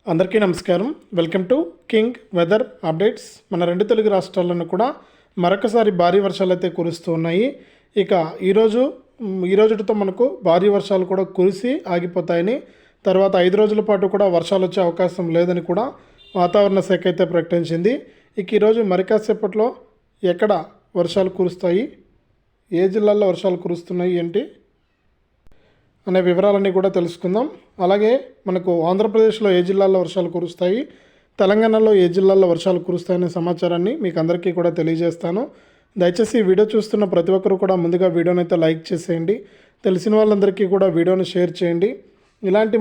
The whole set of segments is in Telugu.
అందరికీ నమస్కారం. Welcome to King Weather updates. మన రెండు తెలుగు రాష్ట్రాలను కూడా మరొకసారి భారీ వర్షాలు అయితే కురుస్తూ ఉన్నాయి. ఇక ఈరోజుతో మనకు భారీ వర్షాలు కూడా కురిసి ఆగిపోతాయని, తర్వాత 5 రోజుల పాటు కూడా వర్షాలు వచ్చే అవకాశం లేదని కూడా వాతావరణ శాఖ అయితే ప్రకటించింది. ఇక ఈరోజు మరికాసేపట్లో ఎక్కడ వర్షాలు కురుస్తాయి, ఏ జిల్లాల్లో వర్షాలు కురుస్తున్నాయి ఏంటి అనే వివరాలన్నీ కూడా తెలుసుకుందాం. అలాగే మనకు ఆంధ్రప్రదేశ్లో ఏ జిల్లాల్లో వర్షాలు కురుస్తాయి, తెలంగాణలో ఏ జిల్లాల్లో వర్షాలు కురుస్తాయనే సమాచారాన్ని మీకు అందరికీ కూడా తెలియజేస్తాను. దయచేసి ఈ వీడియో చూస్తున్న ప్రతి ఒక్కరు కూడా ముందుగా వీడియోని అయితే లైక్ చేసేయండి. తెలిసిన వాళ్ళందరికీ కూడా వీడియోని షేర్ చేయండి. ఇలాంటి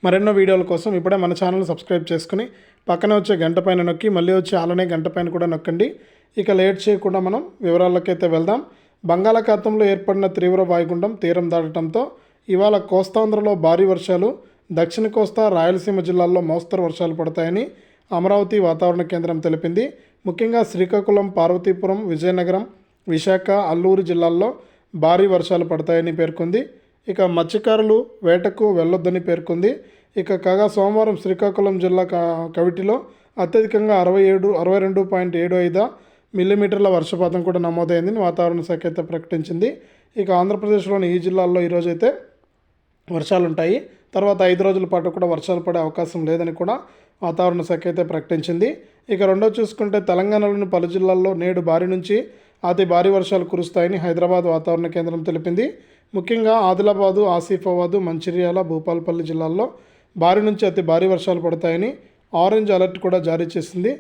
మరెన్నో వీడియోల కోసం ఇప్పుడే మన ఛానల్ సబ్స్క్రైబ్ చేసుకుని పక్కనే వచ్చే గంట పైన నొక్కి మళ్ళీ వచ్చి అలానే గంట పైన కూడా నొక్కండి. ఇక లేట్ చేయకుండా మనం వివరాలకైతే వెళ్దాం. బంగాళాఖాతంలో ఏర్పడిన తీవ్ర వాయుగుండం తీరం దాటడంతో ఇవాళ కోస్తాంధ్రలో భారీ వర్షాలు, దక్షిణ కోస్తా రాయలసీమ జిల్లాల్లో మోస్తరు వర్షాలు పడతాయని అమరావతి వాతావరణ కేంద్రం తెలిపింది. ముఖ్యంగా శ్రీకాకుళం, పార్వతీపురం, విజయనగరం, విశాఖ, అల్లూరు జిల్లాల్లో భారీ వర్షాలు పడతాయని పేర్కొంది. ఇక మత్స్యకారులు వేటకు వెళ్ళొద్దని పేర్కొంది. కాగా సోమవారం శ్రీకాకుళం జిల్లా కవిటిలో అత్యధికంగా 62.75 మిల్లీమీటర్ల వర్షపాతం కూడా నమోదైందని వాతావరణ శాఖ అయితే ప్రకటించింది. ఆంధ్రప్రదేశ్లోని ఈ జిల్లాల్లో ఈరోజైతే వర్షాలు ఉంటాయి. తర్వాత 5 రోజుల పాటు కూడా వర్షాలు పడే అవకాశం లేదని కూడా వాతావరణ శాఖ అయితే ప్రకటించింది. రెండో చూసుకుంటే తెలంగాణలోని పలు జిల్లాల్లో నేడు భారీ నుంచి అతి భారీ వర్షాలు కురుస్తాయని హైదరాబాద్ వాతావరణ కేంద్రం తెలిపింది. ముఖ్యంగా ఆదిలాబాదు, ఆసిఫాబాదు, మంచిర్యాల, భూపాలపల్లి జిల్లాల్లో భారీ నుంచి అతి భారీ వర్షాలు పడతాయని ఆరెంజ్ అలర్ట్ కూడా జారీ చేసింది.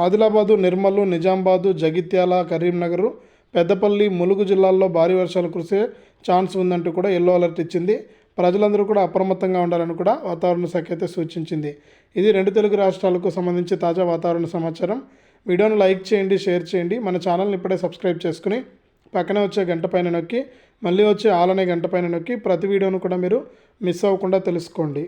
ఆదిలాబాదు, నిర్మల్, నిజామాబాదు, జగిత్యాల, కరీంనగర్, పెద్దపల్లి, ములుగు జిల్లాల్లో భారీ వర్షాలు కురిసే ఛాన్స్ ఉందంటూ కూడా ఎల్లో అలర్ట్ ఇచ్చింది. ప్రజలందరూ కూడా అప్రమత్తంగా ఉండాలని కూడా వాతావరణ శాఖ అయితే సూచించింది. ఇది రెండు తెలుగు రాష్ట్రాలకు సంబంధించి తాజా వాతావరణ సమాచారం. వీడియోను లైక్ చేయండి, షేర్ చేయండి. మన ఛానల్ని ఇప్పుడే సబ్స్క్రైబ్ చేసుకుని పక్కనే వచ్చే గంట పైన నొక్కి మళ్ళీ వచ్చే ఆలనే గంట పైన నొక్కి ప్రతి వీడియోను కూడా మీరు మిస్ అవ్వకుండా తెలుసుకోండి.